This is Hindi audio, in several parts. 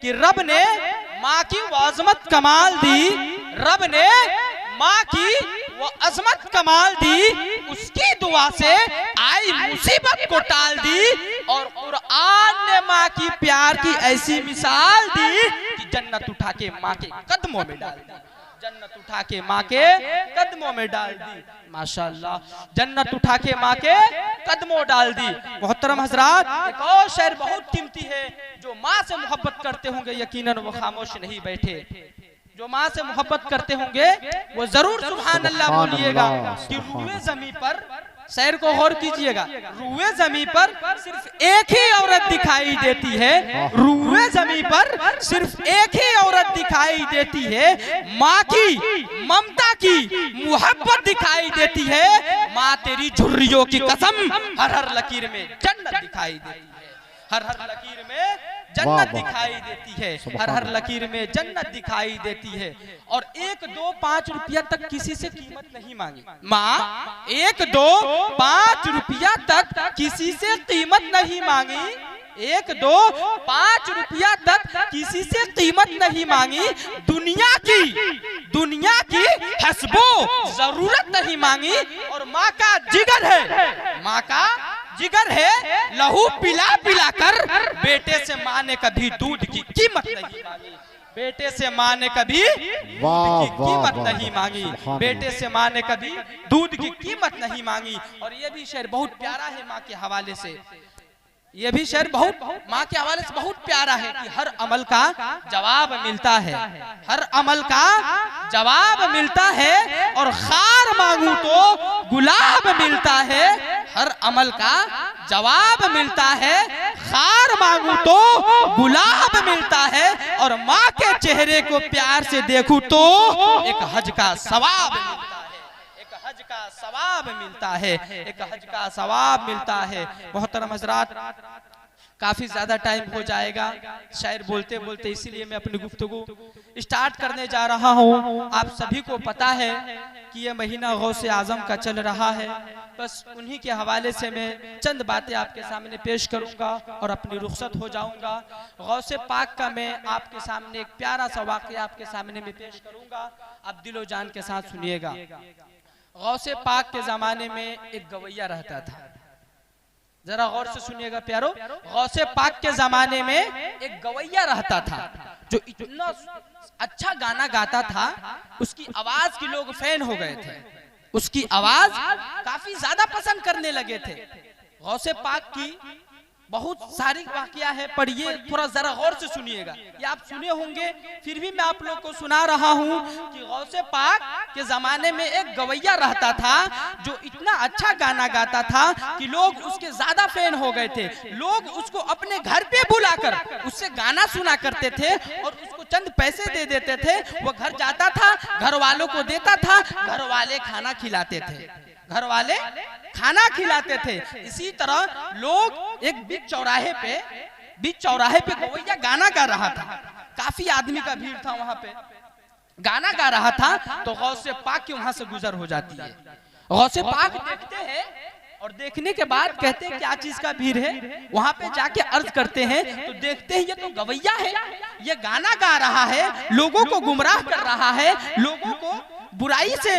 कि रब ने माँ की वो अजमत कमाल दी, रब ने माँ की वो अजमत कमाल दी, उसकी दुआ से आई मुसीबत को टाल दी। और कुरान ने माँ की प्यार की ऐसी मिसाल दी कि जन्नत उठा के माँ के कदमों में डाल दी, जन्नत उठा के माँ के कदमों में डाल दी। माशाअल्लाह, जन्नत उठा के माँ के कदमों डाल दी। मोहतरम हजरात, एक और शेर बहुत कीमती है, जो माँ से मोहब्बत करते होंगे यकीनन वो खामोश नहीं बैठे। जो माँ से मोहब्बत करते होंगे वो जरूर सुभान अल्लाह बोलिएगा कि रूए जमीन पर, शेर को गौर कीजिएगा, रूए जमीन पर सिर्फ एक ही औरत दिखाई देती है, रूए जमीन पर सिर्फ एक ही औरत दिखाई देती है, माँ की ममता की मोहब्बत दिखाई देती है। माँ तेरी झुर्रियों की कसम, हर हर लकीर में जन्नत दिखाई देती है, हर हर लकीर में जन्नत दिखाई देती है, हर हर लकीर में जन्नत दिखाई देती है। और 1, 2, 5 रुपया तक किसी से कीमत नहीं मांगी माँ, 1, 2, 5 रुपया तक किसी से कीमत नहीं मांगी, 1, 2, 5 रुपया तक किसी से कीमत नहीं मांगी। दुनिया की हस्बो जरूरत नहीं मांगी। और माँ का जिगर है, माँ का जिगर है, लहू पिला पिला कर बेटे से माँ ने कभी दूध की कीमत नहीं मांगी, बेटे से माँ ने कभी दूध की कीमत नहीं मांगी, बेटे से माँ ने कभी दूध की कीमत नहीं मांगी। और ये भी शेर बहुत प्यारा है माँ के हवाले से, ये भी शेर बहुत माँ के हवाले से बहुत प्यारा है कि हर अमल का जवाब मिलता है, हर अमल का जवाब मिलता है। और खार मांगू तो गुलाब मिलता है, हर अमल का जवाब मिलता है, खार मांगू तो गुलाब मिलता है। और माँ के चेहरे को प्यार से देखूं तो एक हज का सवाब मिलता है, एक हज का सवाब मिलता है, एक हज का सवाब मिलता है। मोहतरम हजरात, काफी ज्यादा टाइम हो जाएगा शायर बोलते बोलते, इसीलिए मैं अपनी गुफ्तगू स्टार्ट करने जा रहा हूँ। आप सभी को पता है कि ये महीना गौसे आजम का चल रहा है, बस उन्हीं के हवाले से मैं चंद बातें आपके सामने पेश करूंगा और अपनी रुखसत हो जाऊंगा। गौसे पाक का मैं आपके सामने एक प्यारा सा वाक़या आपके सामने में पेश करूंगा, आप दिलो जान के साथ सुनिएगा। गौसे पाक के जमाने में एक गवैया रहता था, जरा गौर से सुनिएगा प्यारो। गौसे पाक के जमाने में एक गवैया रहता था जो इतना अच्छा गाना गाता था, उसकी आवाज के लोग फैन हो गए थे, उसकी आवाज काफी ज्यादा पसंद करने लगे थे। गौसे पाक की बहुत सारी वाकया है, पर ये थोड़ा जरा गौर से सुनिएगा, ये आप सुने होंगे फिर भी मैं आप लोग को सुना रहा हूँ कि गौसे पाक के जमाने में एक गवैया रहता था जो इतना अच्छा गाना गाता था कि लोग उसके ज्यादा फैन हो गए थे। लोग उसको अपने घर पे बुलाकर उससे गाना सुना करते थे और उसको चंद पैसे दे देते थे। वो घर जाता था, घर वालों को देता था, घर वाले खाना खिलाते थे, घर वाले खाना खिलाते थे। इसी तरह लोग एक बीच चौराहे पे गवैया गाना गा रहा था, काफी आदमी का भीड़ था वहां पे, गाना गा रहा था तो गौसे पाक की वहां से गुजर हो जाती है। गौसे पाक देखते हैं और देखने के बाद कहते हैं क्या चीज का भीड़ है, वहां पे जाके अर्ज करते हैं तो देखते हैं ये तो गवैया है, ये गाना गा रहा है, लोगों को गुमराह कर रहा है, लोगों को बुराई से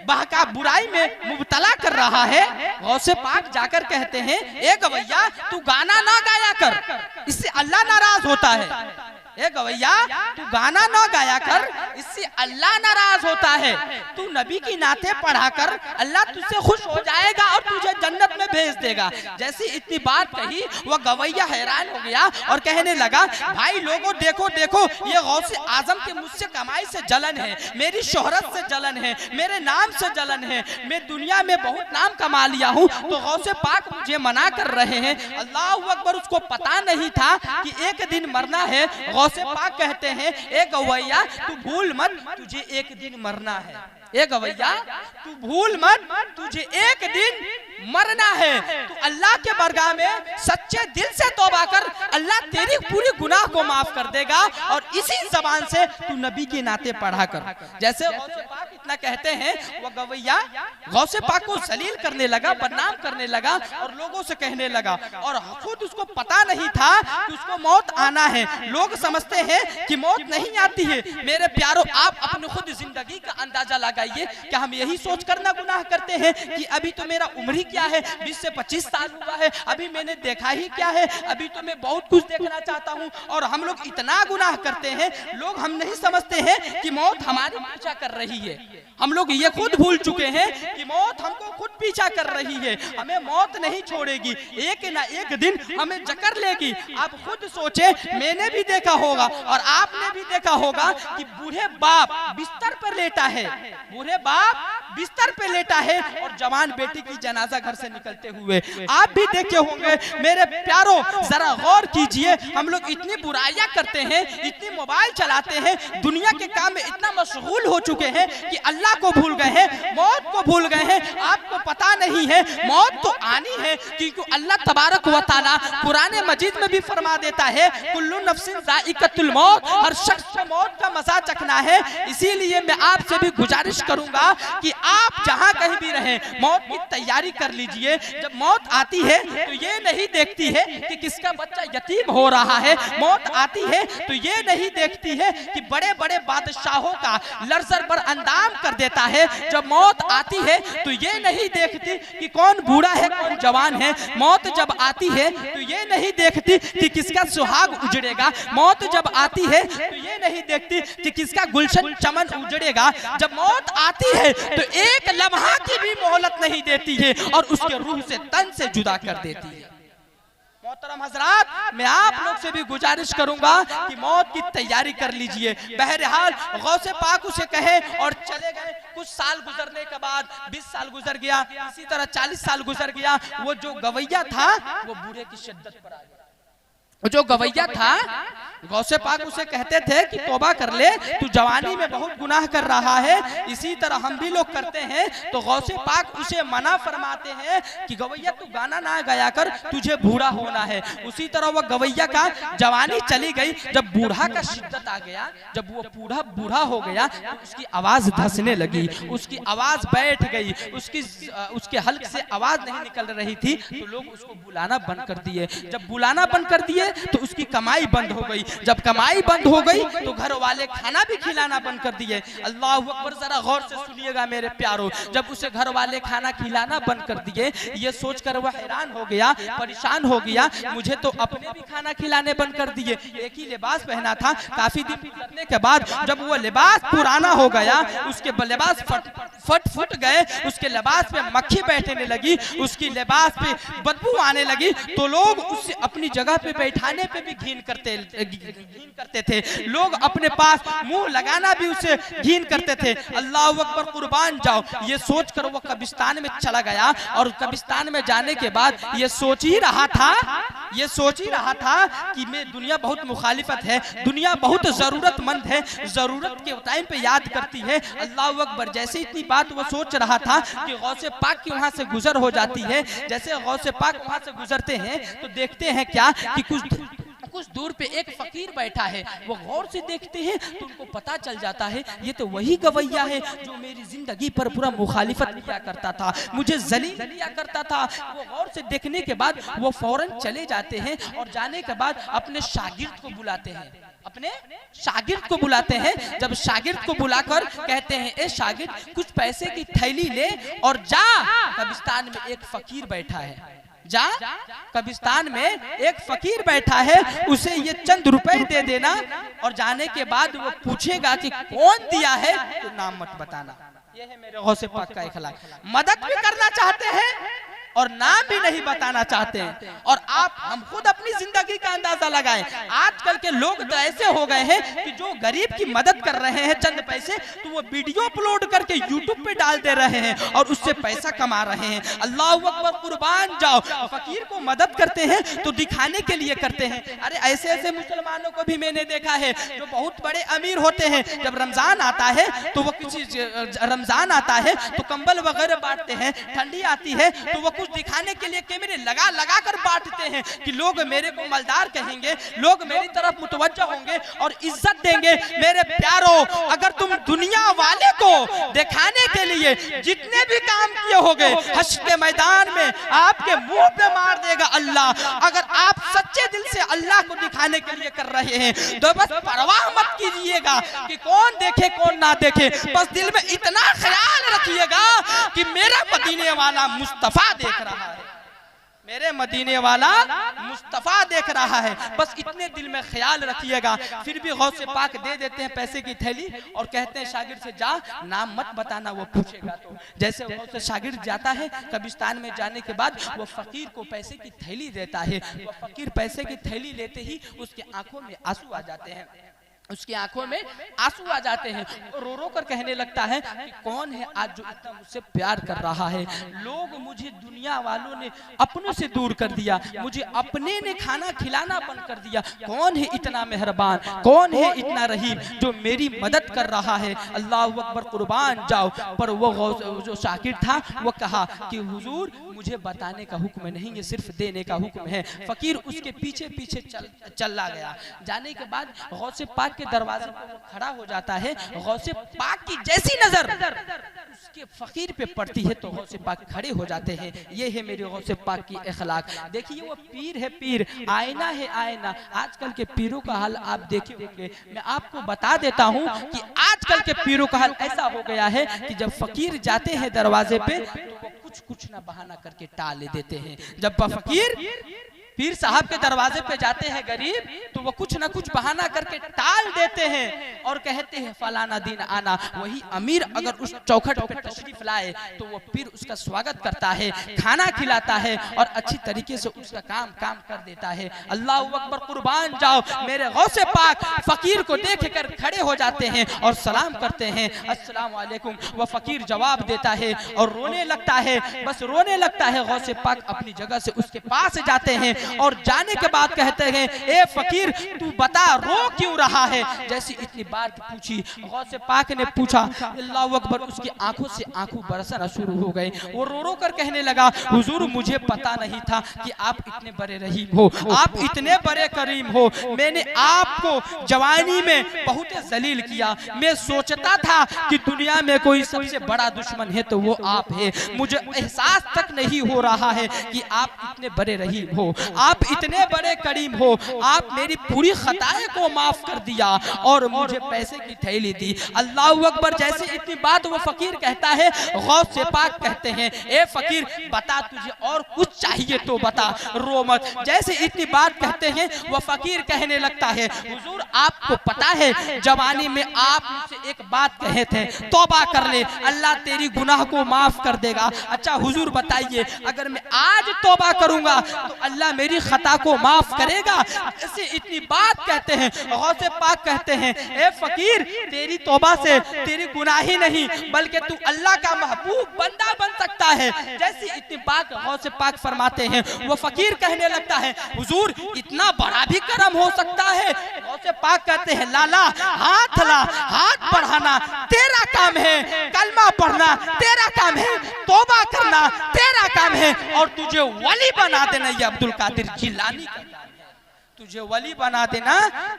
बहका, बुराई में मुब्तला कर रहा है। गौसे पाक जाकर कहते हैं ए गवैया तू गाना ना गाया कर, इससे अल्लाह नाराज होता है। ए गवैया तू गाना ना गाया कर, इससे अल्लाह नाराज होता है। तू नबी की नाते पढ़ा कर, अल्लाह तुझसे खुश हो जाएगा और तुझे जन्नत में भेज देगा। जैसी इतनी बात कही वह गवैया हैरान हो गया और कहने लगा भाई लोगों देखो देखो, ये गौसे आजम के मुझसे कमाई से जलन है, मेरी शोहरत से जलन है, मेरे नाम से जलन है, मैं दुनिया में बहुत नाम कमा लिया हूँ, तो गौसे पाक मुझे मना कर रहे हैं। अल्लाह अकबर, उसको पता नहीं था कि एक दिन मरना है। गौसे पाक कहते हैं ए गवैया तू भूल मत, तुझे एक दिन मरना है, ए गवैया तू भूल मत, तुझे एक दिन मरना है। तू अल्लाह के बरगाह में सच्चे दिल से तौबा कर, अल्लाह तेरी पूरी गुनाह को माफ कर देगा। और इसी जबान से तू नबी के नाते पढ़ा कर। जैसे गौसे पाक इतना कहते हैं, वो गवैया गौसे पाक को जलील करने लगा, बदनाम करने लगा और लोगों से कहने लगा, और खुद उसको पता नहीं था कि उसको मौत आना है। लोग समझते हैं कि मौत नहीं आती है। मेरे प्यारों, आप अपने खुद जिंदगी का अंदाजा लगाइए। क्या हम यही सोच कर ना गुनाह करते हैं कि अभी तो मेरा उम्र ही क्या है, 20 से 25 साल हुआ है, अभी मैंने देखा ही क्या है, अभी तो मैं बहुत कुछ देखना चाहता हूँ। और हम लोग इतना गुनाह करते हैं, लोग हम नहीं समझते हैं कि मौत हमारी पीछा कर रही है। हम लोग ये खुद भूल चुके हैं कि मौत हमको खुद पीछा कर रही है। हमें मौत नहीं छोड़ेगी, एक ना एक दिन हमें जकड़ लेगी। आप खुद सोचे, मैंने भी देखा होगा और आपने भी देखा होगा कि बूढ़े बाप बिस्तर पर लेटा है, बूढ़े बाप बिस्तर पे लेटा है और जवान बेटी की जनाजा घर से निकलते हुए आप भी देखे होंगे। मेरे प्यारों, जरा गौर कीजिए, हम लोग इतनी बुराइयां करते हैं, इतनी मोबाइल चलाते हैं, दुनिया के काम में इतना मशगूल हो चुके हैं कि अल्लाह को भूल गए हैं, मौत को भूल गए हैं। आपको पता नहीं है मौत तो आनी है, क्योंकि अल्लाह तबारक व तआला कुरान मजीद में भी फरमा देता है, कुल्लु नफ्सिन ज़ाइक़तुल मौत, हर शख्स को मौत का मजा चखना है। इसीलिए मैं आपसे भी गुजारिश करूंगा कि आप जहां कहीं भी रहें, मौत की तैयारी कर लीजिए। जब मौत आती है तो ये नहीं देखती है कि किसका बच्चा यतीम हो रहा है, मौत आती है तो ये नहीं देखती है कि बड़े बड़े बादशाहों का लर्जर पर अंदाम कर देता है। जब मौत आती है तो ये नहीं देखती कि कौन बूढ़ा है कौन जवान है। मौत जब आती है तो ये नहीं देखती कि किसका सुहाग उजड़ेगा। मौत जब आती है तो ये नहीं देखती कि किसका गुलशन चमन उजड़ेगा। जब मौत आती है तो एक लम्हा की भी मोहलत नहीं देती है और उसके रूह से तन से जुदा कर देती है। मोहतरम हजरात, मैं आप लोग से भी गुजारिश करूंगा कि मौत की तैयारी कर लीजिए। बहरहाल गौसे पाक उसे कहे और चले गए। कुछ साल गुजरने के बाद 20 साल गुजर गया, इसी तरह 40 साल गुजर गया। वो जो गवैया था वो बूढ़े की शिद्दत पर आ गया। जो गवैया था, गौसे पाक उसे कहते थे कि तौबा कर ले, तू जवानी में बहुत गुनाह कर रहा है। इसी तरह हम भी लोग करते हैं। तो गौसे पाक उसे मना फरमाते हैं कि गवैया तू गाना ना गाया कर, तुझे बूढ़ा होना है। उसी तरह वह गवैया का जवानी चली गई। जब बूढ़ा का शिद्दत आ गया, जब वो बूढ़ा हो गया तो उसकी आवाज धंसने लगी, उसकी आवाज बैठ गई, उसके हल्क से आवाज नहीं निकल रही थी। तो लोग उसको बुलाना बंद कर दिए। जब बुलाना बंद कर दिए तो उसकी कमाई बंद हो गई। जब कमाई बंद हो गई तो घर वाले खाना भी खिलाना बंद कर दिए। अल्लाह अकबर, जरा गौर से सुनिएगा मेरे प्यारों। जब उसे घर वाले खाना खिलाना बंद कर दिए, ये सोचकर वह हैरान हो गया, परेशान हो गया, मुझे तो अपने भी खाना खिलाने बंद कर दिए। एक ही लिबास पहना था। काफी दिन गुजरने के बाद जब वो लिबास पुराना हो गया, उसके लिबास फट गए, उसके लिबास पे मक्खी बैठने लगी, उसकी लिबास पे बदबू आने लगी, तो लोग उसे अपनी जगह पे बैठाने पे भी घिन करते थे। लोग अपने पास मुंह लगाना भी उसे घिन करते थे। अल्लाह अकबर, कुर्बान जाओ। ये सोचकर वो कब्रिस्तान में चला गया और कब्रिस्तान में जाने के बाद ये सोच ही रहा था कि मैं दुनिया बहुत मुखालिफत है, दुनिया बहुत जरूरतमंद है, जरूरत के टाइम पे याद करती है। अल्लाह अकबर, जैसे इतनी बात वो सोच रहा था कि गौसे पाक की वहां से गुजर हो जाती है। जैसे गौसे पाक वहां से गुजरते हैं तो देखते हैं क्या कि कुछ दूर पे एक फकीर बैठा है। वो गौर से देखते हैं तो उनको पता चल जाता है ये तो वही गवैया है जो मेरी जिंदगी पर पूरा मुखालिफत किया करता था, मुझे जलील किया करता था। वो गौर से देखने के बाद वो फौरन चले जाते हैं और जाने के बाद अपने शागिर्द को बुलाते हैं। जब शागिर्द को बुलाकर कहते हैं, ए शागिर्द, कुछ पैसे की थैली ले और जा, कब्रिस्तान में एक फकीर बैठा है, जा, कब्रिस्तान में एक फकीर बैठा है, उसे ये चंद रुपए दे देना। और जाने के बाद वो पूछेगा कि कौन दिया है तो नाम मत बताना। ये है मेरे गौसे पाक का इखलाक। मदद भी करना चाहते हैं और नाम भी नहीं बताना चाहते हैं। और आप हम खुद अपनी जिंदगी का अंदाजा लगाएं। आजकल के लोग तो ऐसे हो गए हैं कि जो गरीब की मदद कर रहे हैं चंद पैसे, तो वो वीडियो अपलोड करके यूट्यूब पे डाल दे रहे हैं और उससे पैसा कमा रहे हैं। अल्लाह अकबर, कुर्बान जाओ। फकीर को मदद करते हैं तो दिखाने के लिए करते हैं। अरे ऐसे ऐसे मुसलमानों को भी मैंने देखा है जो बहुत बड़े अमीर होते हैं, जब रमजान आता है तो वो रमजान आता है तो कंबल वगैरह बांटते हैं, ठंडी आती है तो वो कुछ दिखाने के लिए कैमरे लगा लगा कर बांटते हैं कि लोग मेरे को मालदार कहेंगे, लोग मेरी तरफ मुतवज्जह होंगे और इज्जत देंगे। मेरे प्यारों, अगर तुम दुनिया वाले को दिखाने के लिए जितने भी काम किए होगे, हश्र के मैदान में आपके मुंह पे मार देगा अल्लाह। अगर आप सच्चे दिल से अल्लाह को दिखाने के लिए कर रहे हैं तो बस परवाह मत कीजिएगा कि कौन देखे कौन ना देखे। बस दिल में इतना ख्याल रखिएगा कि मेरा मदीने वाला मुस्तफा देख रहा है, मेरे मदीने वाला मुस्तफा देख रहा है। बस इतने दिल में ख्याल रखिएगा। फिर भी गौसे पाक दे देते हैं पैसे की थैली और कहते हैं शागिर्द से जा, नाम मत बताना, वो पूछेगा तो। जैसे गौसे शागिर्द जाता है कब्रिस्तान में, जाने के बाद वो फकीर को पैसे की थैली देता है। वो फकीर पैसे की थैली लेते ही उसके आंखों में आंसू आ जाते हैं, उसकी आंखों में आंसू आ जाते हैं। रो रो कर कहने लगता है कि कौन है आज जो इतना मुझसे प्यार कर रहा है। लोग मुझे दुनिया वालों ने अपनों से दूर कर दिया, मुझे अपने ने खाना खिलाना बंद कर दिया। कौन है इतना मेहरबान, कौन है इतना रहीम जो मेरी मदद कर रहा है। अल्लाह अकबर, कुर्बान जाओ। पर वो जो शाकिर था वो कहा कि हुजूर मुझे बताने का हुक्म नहीं है, सिर्फ देने का हुक्म है। फकीर उसके पीछे पीछे चला गया। जाने के बाद गौसे पाक के दरवाजे पर वो खड़ा हो जाता है। गौसे पाक की जैसी नजर उसके फकीर पे पड़ती है तो गौसे पाक खड़े हो जाते हैं। ये है मेरे गौसे पाक की अखलाक। देखिए वो पीर है, पीर आईना है, आईना। आजकल के पीरों का हाल आप देखे होंगे। मैं आपको बता देता हूँ कि आजकल के पीरों का हाल ऐसा हो गया है कि जब फकीर जाते हैं दरवाजे पे तो वो कुछ ना बहाना करके टाल देते हैं। जब फकीर पीर साहब के दरवाजे पे जाते हैं गरीब तो वो कुछ ना कुछ बहाना करके टाल देते हैं और कहते हैं फलाना दिन आना। वही अमीर अगर उस चौखट पे तशरीफ लाए तो वो पीर उसका स्वागत करता है, खाना खिलाता है और अच्छी तरीके से उसका काम कर देता है। अल्लाह अकबर, कुर्बान जाओ। मेरे गौसे पाक फकीर को देख कर खड़े हो जाते हैं और सलाम करते हैं, अस्सलाम वालेकुम। वह फकीर जवाब देता है और रोने लगता है, बस रोने लगता है। गौसे पाक अपनी जगह से उसके पास जाते हैं और जाने के बाद कहते हैं ए फकीर तू बता रो क्यों रहा है। जैसी इतनी बात पूछी, गौसे पाक ने पूछा, अल्लाह अकबर, उसकी आंखों से आंसू बरसना शुरू हो गए। वो रो रो कर कहने लगा हुजूर मुझे पता नहीं था कि आप इतने बड़े रहीम हो, आप इतने बड़े करीम हो। मैंने आपको जवानी में बहुत जलील किया। मैं सोचता था कि दुनिया में कोई सबसे बड़ा दुश्मन है तो वो आप है। मुझे एहसास तक नहीं हो रहा है कि आप इतने बड़े रहीम हो, आप इतने बड़े करीम हो। आप मेरी पूरी खताएं को माफ कर दिया और मुझे पैसे की थैली दी। अल्लाह अकबर। जैसे इतनी बात वो फकीर कहता है, गौसे पाक कहते हैं ए फकीर बता तुझे और कुछ चाहिए तो बता, रो मत। जैसे इतनी बात कहते हैं वो फकीर कहने लगता है हुजूर आपको पता है जवानी में आप मुझसे एक बात कहे थे, तौबा कर ले अल्लाह तेरी गुनाह को माफ कर देगा। अच्छा हुजूर बताइए अगर मैं आज तौबा करूंगा तो अल्लाह मेरी खता को माफ करेगा। ऐसे इतनी बात कहते हैं। गौसे पाक कहते हैं ए फकीर तेरी तौबा से तेरी गुनाह ही नहीं बल्कि तू अल्लाह का महबूब बंदा बन सकता है। जैसी इतनी बात गौसे पाक फरमाते हैं वो फकीर कहने लगता है हुजूर इतना बड़ा भी करम हो सकता है। गौसे पाक कहते हैं लाला हाथ ला, हाथ बढ़ाना तेरा काम है, कलमा पढ़ना तेरा काम है, तौबा करना तेरा काम है और तुझे वली बना देना ये अब्दुल कादिर जिलानी का काम है। तुझे वली बना देना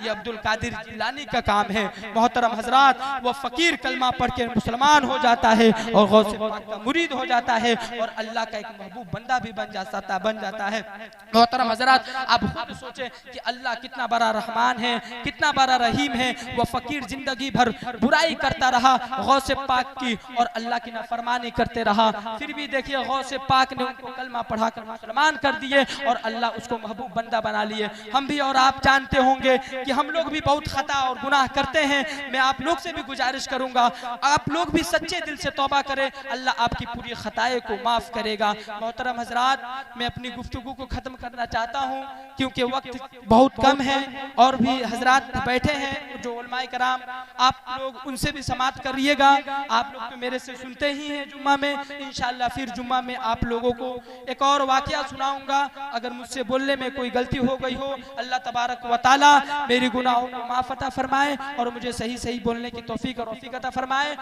ये अब्दुल कादिर जिलानी का काम है। मोहतरम हजरात वो फकीर कलमा पढ़ के मुसलमान हो जाता है और गौसे पाक का मुरीद हो जाता है और अल्लाह का एक महबूब बंदा भी बन जाता है। मोहतरम हजरात आप खुद सोचे कि अल्लाह कितना बड़ा रहमान है, कितना बड़ा रहीम है। वो फकीर जिंदगी भर बुराई करता रहा गौसे पाक की और अल्लाह की नाफरमानी करते रहा। फिर भी देखिए गौसे पाक ने उनको कलमा पढ़ाकर मुसलमान कर दिए और अल्लाह उसको महबूब बंदा बना लिए। हम हम भी और आप जानते होंगे कि हम लोग भी बहुत खता और गुनाह करते हैं। मैं आप लोग से भी गुजारिश करूंगा, आप लोग भी सच्चे दिल से तौबा करें, अल्लाह आपकी पूरी खताएं को माफ करेगा। मोहतरम हजरात, मैं अपनी गुफ्तगू को खत्म करना चाहता हूं क्योंकि वक्त बहुत कम है और भी हजरात बैठे हैं जो उलमाए कराम, आप लोग उनसे भी समाअत करिएगा। आप लोग तो मेरे से सुनते ही हैं जुम्मा में, इंशाअल्लाह फिर जुम्मा में आप लोगों को एक और वाकया सुनाऊंगा। अगर मुझसे बोलने में कोई गलती हो गई हो, अल्लाह तबारक व तआला मेरी गुनाहों को माफ अता फरमाए और मुझे सही सही बोलने की तौफीक और रफ़ीक अता फरमाए।